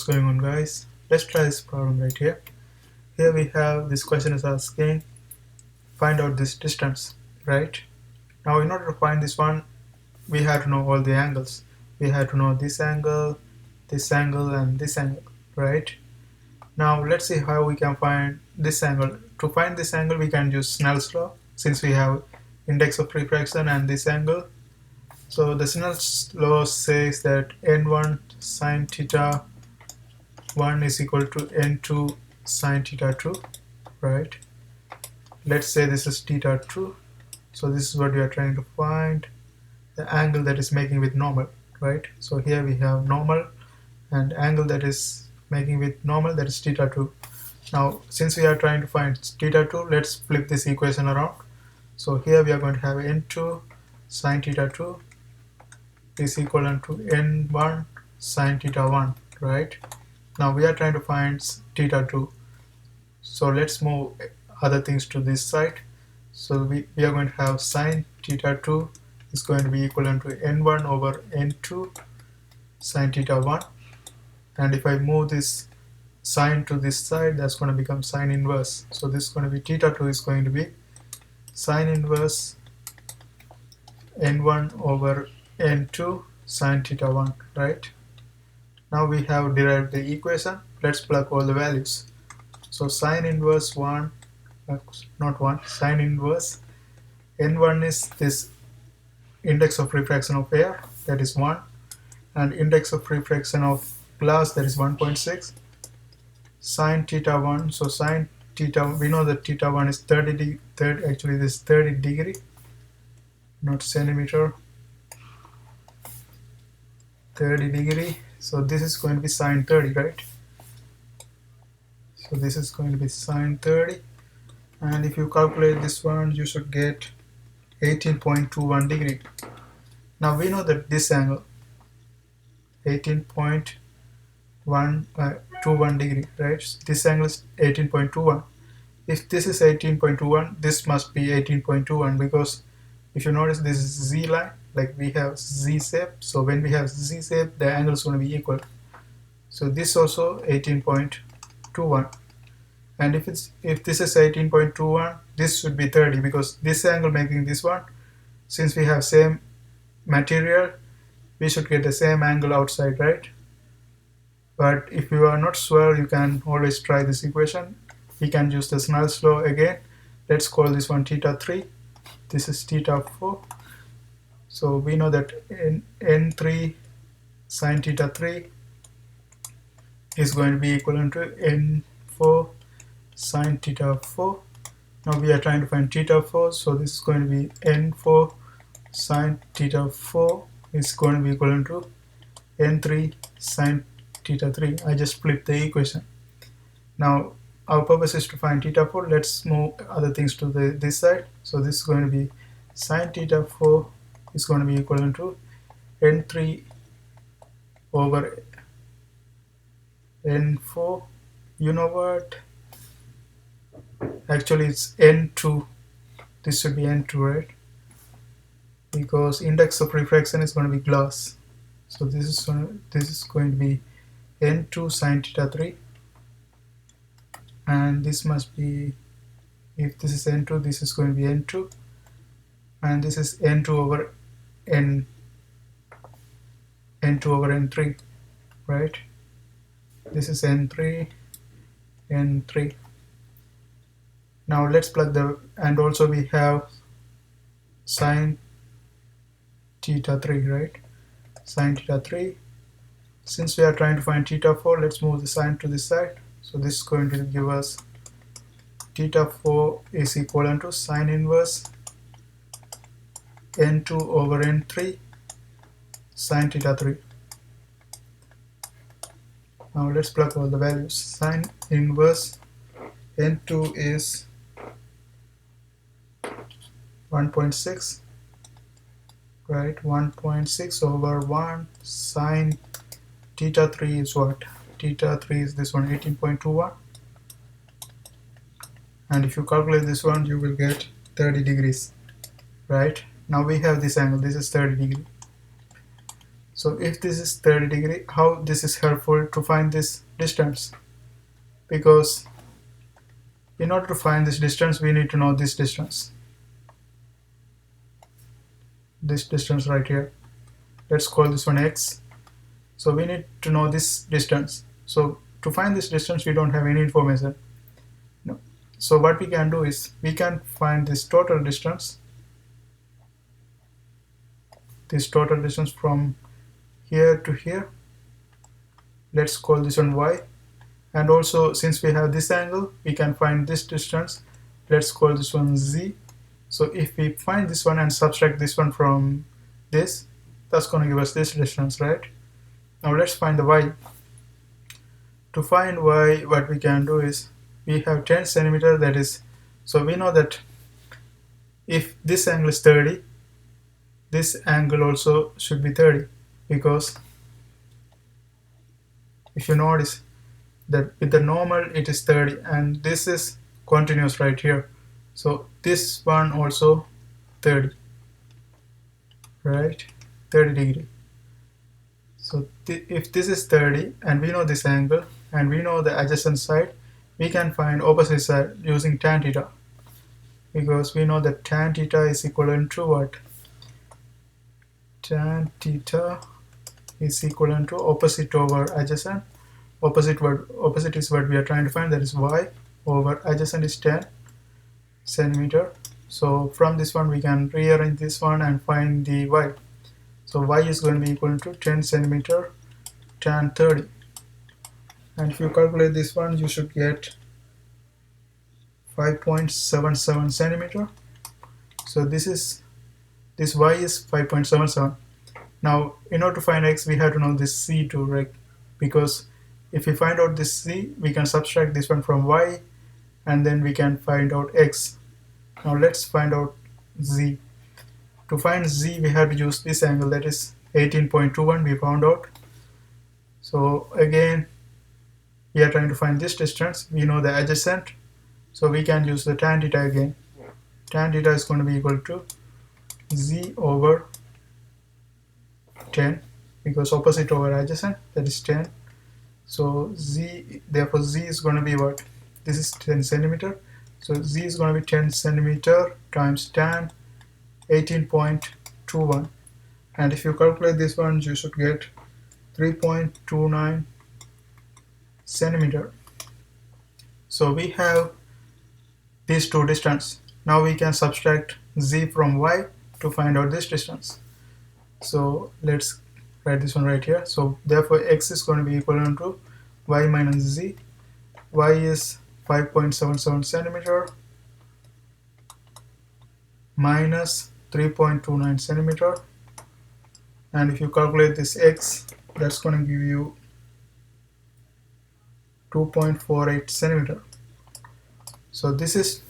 What's going on, guys? Let's try this problem right here. Here we have this question is asking find out this distance, right? Now in order to find this one, we have to know all the angles. We have to know this angle, and this angle, right? Now let's see how we can find this angle. To find this angle, we can use Snell's law since we have index of refraction and this angle. So the Snell's law says that n1 sine theta 1 is equal to n2 sine theta 2, right? Let's say this is theta 2. So this is what we are trying to find, the angle that is making with normal, right? So here we have normal and angle that is making with normal, that is theta 2. Now since we are trying to find theta 2, let's flip this equation around. So here we are going to have n2 sine theta 2 is equivalent to n1 sine theta 1, right? Now we are trying to find theta 2. So let's move other things to this side. So we are going to have sine theta 2 is going to be equivalent to n1 over n2 sine theta 1. And if I move this sine to this side, that's going to become sine inverse. So this is going to be theta 2 is going to be sine inverse n1 over n2 sine theta 1, right? Now we have derived the equation. Let's plug all the values. So sine inverse 1, not 1, sine inverse n1 is this index of refraction of air, that is 1, and index of refraction of glass, that is 1.6. Sine theta 1, so sine theta, we know that theta 1 is 30 actually this 30 degree, not centimeter, 30 degree. So this is going to be sine 30, right? So this is going to be sine 30, and if you calculate this one, you should get 18.21 degree. Now we know that this angle 18.21 degree, right? This angle is 18.21. If this is 18.21, this must be 18.21, because if you notice, this is z line, like we have z shape. So when we have z shape, the angle is going to be equal. So this also 18.21, and if this is 18.21, this should be 30, because this angle making this one, since we have same material, we should get the same angle outside, right? But if you are not sure, you can always try this equation. We can use the Snell's law again. Let's call this one theta 3. This is theta 4. So we know that n3 sine theta 3 is going to be equivalent to n4 sine theta 4. Now we are trying to find theta 4, so this is going to be n4 sine theta 4 is going to be equivalent to n3 sine theta 3. I just flipped the equation. Now our purpose is to find theta 4. Let's move other things to this side. So this is going to be sine theta 4 is going to be equivalent to n3 over n4. You know what? Actually it's n2. This should be n2, right? Because index of refraction is going to be glass. So this is going to be n2 sine theta 3, and this must be, if this is n2, this is going to be n2, and this is n2 over n, n2 over n3, right? This is n3, n3. Now let's plug the, and also we have sine theta 3, right? Sine theta 3. Since we are trying to find theta 4, let's move the sine to this side. So this is going to give us theta 4 is equivalent to sine inverse n2 over n3 sine theta 3. Now let's plug all the values. Sine inverse n2 is 1.6, right? 1.6 over 1. Sine theta 3 is what? Theta 3 is this one, 18.21, and if you calculate this one, you will get 30 degrees, right? Now we have this angle, this is 30 degree. So if this is 30 degree, how this is helpful to find this distance? Because in order to find this distance, we need to know this distance. This distance right here. Let's call this one x. So we need to know this distance. So to find this distance, we don't have any information. No. So what we can do is we can find this total distance. This total distance from here to here. Let's call this one y. And also, since we have this angle, we can find this distance. Let's call this one z. So if we find this one and subtract this one from this, that's going to give us this distance, right? Now let's find the y. To find y, what we can do is we have 10 centimeter, that is, so we know that if this angle is 30, this angle also should be 30, because if you notice that with the normal it is 30 and this is continuous right here, so this one also 30, right? 30 degree. So if this is 30 and we know this angle and we know the adjacent side, we can find opposite side using tan theta, because we know that tan theta is equivalent to what? Tan theta is equivalent to opposite over adjacent. Opposite is what we are trying to find, that is y, over adjacent is 10 centimeter. So from this one we can rearrange this one and find the y. So y is going to be equal to 10 centimeter tan 30. And if you calculate this one, you should get 5.77 centimeter. So this y is 5.77. Now in order to find x, we have to know this c too, right? Because if we find out this c, we can subtract this one from y and then we can find out x. Now let's find out z. To find z, we have to use this angle, that is 18.21, we found out. So again, we are trying to find this distance. We know the adjacent, so we can use the tan theta again. Tan theta is going to be equal to z over 10, because opposite over adjacent, that is 10. So therefore z is going to be what? This is 10 centimeter. So z is going to be 10 centimeter times tan 18.21. And if you calculate this one, you should get 3.29 centimeter. So we have these two distance. Now we can subtract z from y to find out this distance. So let's write this one right here. So therefore x is going to be equivalent to y minus z. Y is 5.77 centimeter minus 3.29 centimeter. And if you calculate this x, that's going to give you 2.48 centimeter. So this x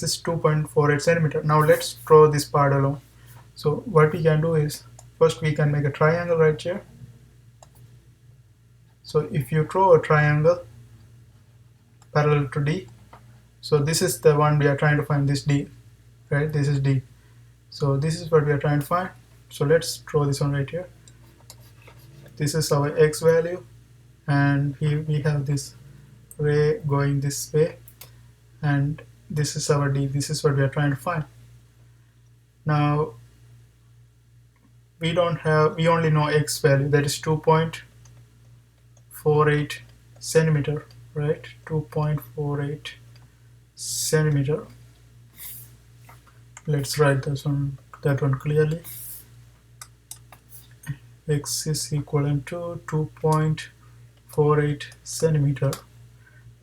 is 2.48 centimeter. Now let's draw this part along. So what we can do is, first we can make a triangle right here. So if you draw a triangle parallel to D, so this is the one we are trying to find, this D, right? This is D. So this is what we are trying to find. So let's draw this one right here. This is our x value, and here we have this ray going this way, and this is our D. This is what we are trying to find. Now we only know x value, that is 2.48 centimeter, right? 2.48 centimeter. Let's write that one clearly. X is equivalent to 2.48 centimeter.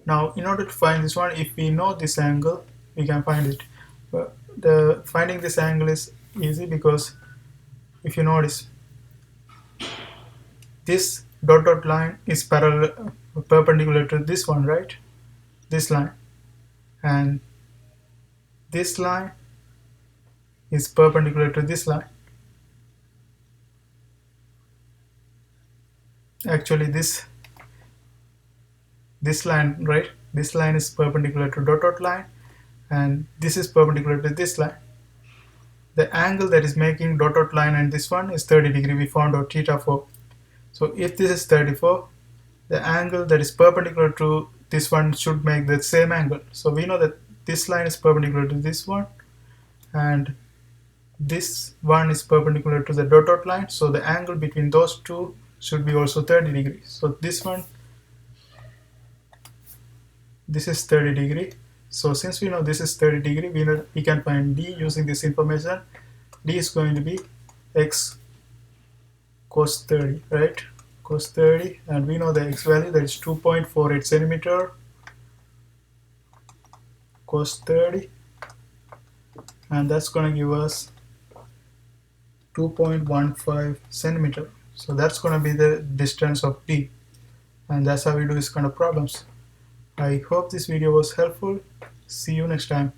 Now in order to find this one, if we know this angle, we can find it. But finding this angle is easy, because if you notice, this dot line is perpendicular to this one, right? This line, and this line is perpendicular to this line. Actually this line, right? This line is perpendicular to dot line, and this is perpendicular to this line. the angle that is making dotted line and this one is 30 degree. We found out theta 4. So if this is 34, the angle that is perpendicular to this one should make the same angle. So we know that this line is perpendicular to this one and this one is perpendicular to the dotted line. So the angle between those two should be also 30 degrees. So this one, this is 30 degree. So since we know this is 30 degree, we can find D using this information. D is going to be x cos 30, right? Cos 30, and we know the x value, that is 2.48 centimeter cos 30, and that's going to give us 2.15 centimeter. So that's going to be the distance of D, and that's how we do this kind of problems. I hope this video was helpful. See you next time.